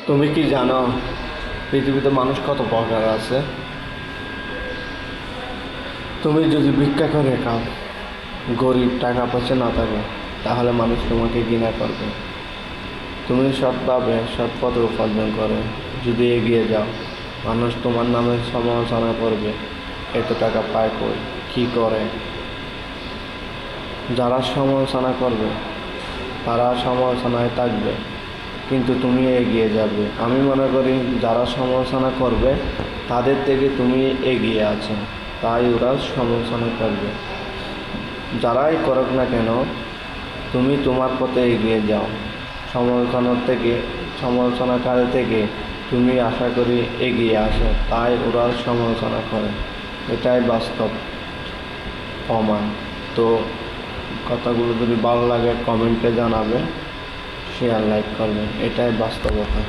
তুমি কি জানো পৃথিবীতে মানুষ কত প্রকার আছে? তুমি যদি ভিক্ষা করে খাও, গরিব, টাকা পয়সা না থাকে, তাহলে মানুষ তোমাকে ঘৃণা করবে। তুমি সৎভাবে সৎ পথে উপার্জন করে যদি এগিয়ে যাও, মানুষ তোমার নামে সমালোচনা করবে। এত টাকা পায় কই, কী করে? যারা সমালোচনা করবে তারা সমালোচনায় থাকবে, কিন্তু তুমি এগিয়ে যাবে। আমি মনে করি যারা সমালোচনা করবে তাদের থেকে তুমি এগিয়ে আছো, তাই ওরা সমালোচনা করবে। যারাই করুক না কেন, তুমি তোমার পথে এগিয়ে যাও। সমালোচনাকারী থেকে তুমি আশা করি এগিয়ে আসো, তাই ওরা সমালোচনা করে। এটাই বাস্তব প্রমাণ। তো কথাগুলো যদি ভালো লাগে কমেন্টে জানাবে, শেয়ার লাইক করবেন, এটাই বাস্তবতা।